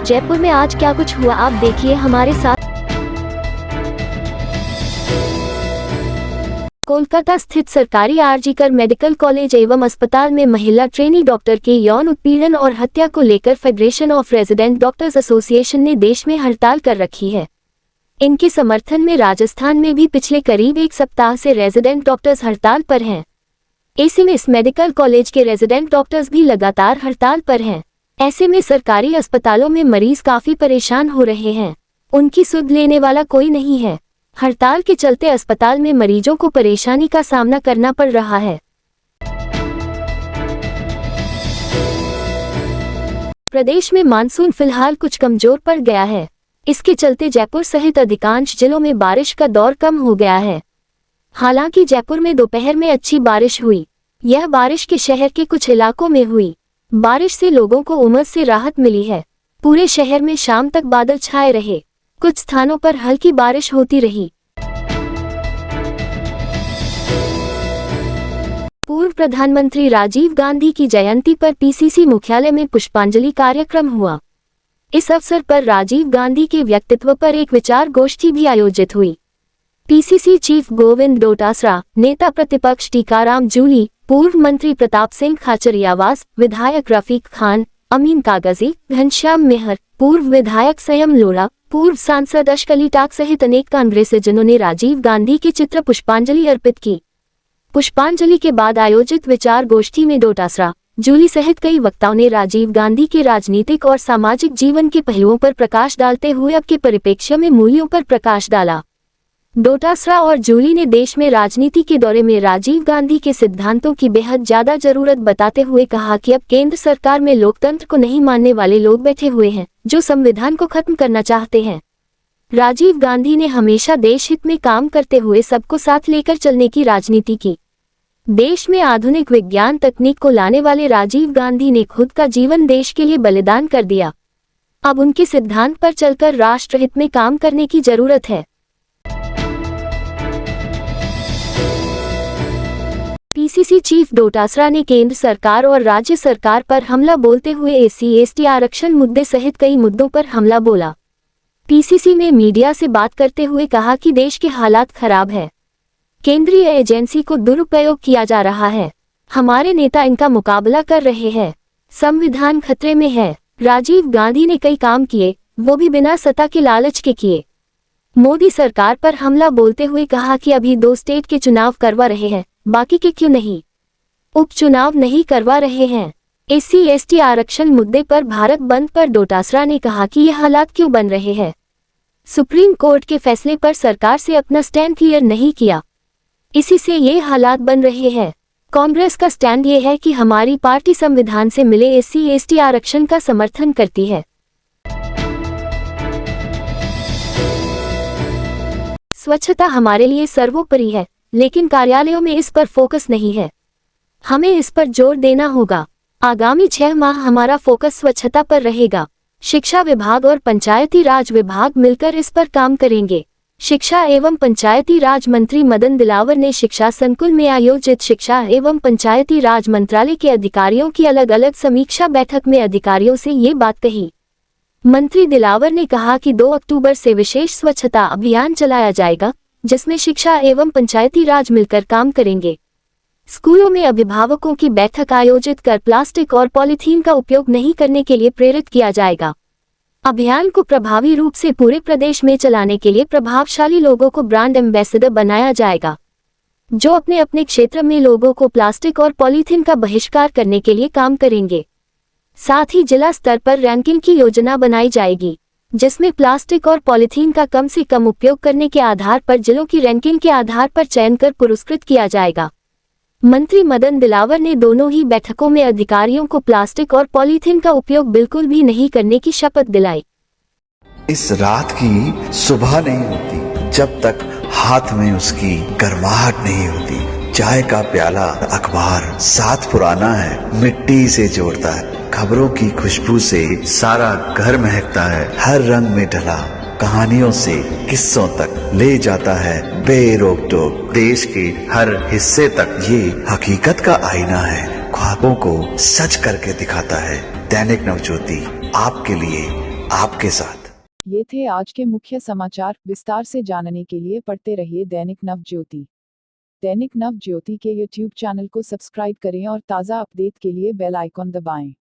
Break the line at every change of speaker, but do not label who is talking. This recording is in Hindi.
जयपुर में आज क्या कुछ हुआ आप देखिए हमारे साथ। कोलकाता स्थित सरकारी आरजीकर मेडिकल कॉलेज एवं अस्पताल में महिला ट्रेनी डॉक्टर के यौन उत्पीड़न और हत्या को लेकर federation of resident doctors association ने देश में हड़ताल कर रखी है। इनके समर्थन में राजस्थान में भी पिछले करीब एक सप्ताह से रेजिडेंट डॉक्टर्स हड़ताल पर हैं। ऐसे में इस मेडिकल कॉलेज के रेजिडेंट डॉक्टर्स भी लगातार हड़ताल पर हैं। ऐसे में सरकारी अस्पतालों में मरीज काफी परेशान हो रहे हैं, उनकी सुध लेने वाला कोई नहीं है। हड़ताल के चलते अस्पताल में मरीजों को परेशानी का सामना करना पड़ रहा है। प्रदेश में मानसून फिलहाल कुछ कमजोर पड़ गया है। इसके चलते जयपुर सहित अधिकांश जिलों में बारिश का दौर कम हो गया है। हालांकि जयपुर में दोपहर में अच्छी बारिश हुई। यह बारिश के शहर के कुछ इलाकों में हुई। बारिश से लोगों को उमस से राहत मिली है। पूरे शहर में शाम तक बादल छाए रहे, कुछ स्थानों पर हल्की बारिश होती रही। पूर्व प्रधानमंत्री राजीव गांधी की जयंती पर पीसीसी मुख्यालय में पुष्पांजलि कार्यक्रम हुआ। इस अवसर पर राजीव गांधी के व्यक्तित्व पर एक विचार गोष्ठी भी आयोजित हुई। पीसीसी चीफ गोविंद डोटासरा, नेता प्रतिपक्ष टीकाराम जूली, पूर्व मंत्री प्रताप सिंह खाचरियावास, विधायक रफीक खान, अमीन कागजी, घनश्याम मेहर, पूर्व विधायक संयम लोढ़ा, पूर्व सांसद अशकली टाक सहित अनेक कांग्रेसजनों ने राजीव गांधी के चित्र पुष्पांजलि अर्पित की। पुष्पांजलि के बाद आयोजित विचार गोष्ठी में डोटासरा, जूली सहित कई वक्ताओं ने राजीव गांधी के राजनीतिक और सामाजिक जीवन के पहलुओं पर प्रकाश डालते हुए अब के परिप्रेक्ष्य में मूल्यों पर प्रकाश डाला। डोटासरा और जूली ने देश में राजनीति के दौरे में राजीव गांधी के सिद्धांतों की बेहद ज्यादा जरूरत बताते हुए कहा कि अब केंद्र सरकार में लोकतंत्र को नहीं मानने वाले लोग बैठे हुए हैं, जो संविधान को खत्म करना चाहते हैं। राजीव गांधी ने हमेशा देश हित में काम करते हुए सबको साथ लेकर चलने की राजनीति की। देश में आधुनिक विज्ञान तकनीक को लाने वाले राजीव गांधी ने खुद का जीवन देश के लिए बलिदान कर दिया। अब उनके सिद्धांत पर चलकर राष्ट्रहित में काम करने की जरूरत है। पीसीसी चीफ डोटासरा ने केंद्र सरकार और राज्य सरकार पर हमला बोलते हुए एससी/एसटी आरक्षण मुद्दे सहित कई मुद्दों पर हमला बोला। पीसीसी में मीडिया से बात करते हुए कहा कि देश के हालात खराब है, केंद्रीय एजेंसी को दुरुपयोग किया जा रहा है, हमारे नेता इनका मुकाबला कर रहे हैं, संविधान खतरे में है। राजीव गांधी ने कई काम किए, वो भी बिना सत्ता के लालच के किए। मोदी सरकार पर हमला बोलते हुए कहा कि अभी 2 स्टेट के चुनाव करवा रहे हैं, बाकी के क्यों नहीं, उपचुनाव नहीं करवा रहे हैं। एससी/एसटी आरक्षण मुद्दे पर भारत बंद पर डोटासरा ने कहा कि यह हालात क्यों बन रहे हैं। सुप्रीम कोर्ट के फैसले पर सरकार से अपना स्टैंड क्लियर नहीं किया, इसी से ये हालात बन रहे हैं। कांग्रेस का स्टैंड ये है कि हमारी पार्टी संविधान से मिले एससी/एसटी आरक्षण का समर्थन करती है। स्वच्छता हमारे लिए सर्वोपरि है, लेकिन कार्यालयों में इस पर फोकस नहीं है। हमें इस पर जोर देना होगा। आगामी 6 माह हमारा फोकस स्वच्छता पर रहेगा। शिक्षा विभाग और पंचायती राज विभाग मिलकर इस पर काम करेंगे। शिक्षा एवं पंचायती राज मंत्री मदन दिलावर ने शिक्षा संकुल में आयोजित शिक्षा एवं पंचायती राज मंत्रालय के अधिकारियों की अलग अलग समीक्षा बैठक में अधिकारियों से ये बात कही। मंत्री दिलावर ने कहा कि 2 अक्टूबर से विशेष स्वच्छता अभियान चलाया जाएगा, जिसमें शिक्षा एवं पंचायती राज मिलकर काम करेंगे। स्कूलों में अभिभावकों की बैठक आयोजित कर प्लास्टिक और पॉलीथीन का उपयोग नहीं करने के लिए प्रेरित किया जाएगा। अभियान को प्रभावी रूप से पूरे प्रदेश में चलाने के लिए प्रभावशाली लोगों को ब्रांड एम्बेसडर बनाया जाएगा, जो अपने अपने क्षेत्र में लोगों को प्लास्टिक और पॉलीथीन का बहिष्कार करने के लिए काम करेंगे। साथ ही जिला स्तर पर रैंकिंग की योजना बनाई जाएगी, जिसमें प्लास्टिक और पॉलीथीन का कम से कम उपयोग करने के आधार पर जिलों की रैंकिंग के आधार पर चयन कर पुरस्कृत किया जाएगा। मंत्री मदन दिलावर ने दोनों ही बैठकों में अधिकारियों को प्लास्टिक और पॉलीथीन का उपयोग बिल्कुल भी नहीं करने की शपथ दिलाई।
इस रात की सुबह नहीं होती जब तक हाथ में उसकी गर्माहट नहीं होती। चाय का प्याला, अखबार साथ पुराना है, मिट्टी से जोड़ता है। खबरों की खुशबू से सारा घर महकता है। हर रंग में ढला कहानियों से किस्सों तक ले जाता है बेरोक टोक। देश के हर हिस्से तक ये हकीकत का आईना है, ख्वाबों को सच करके दिखाता है। दैनिक नवज्योति आपके लिए, आपके साथ।
ये थे आज के मुख्य समाचार। विस्तार से जानने के लिए पढ़ते रहिए दैनिक नवज्योति। दैनिक नवज्योति के YouTube चैनल को सब्सक्राइब करें और ताज़ा अपडेट के लिए बेल आइकॉन दबाएं।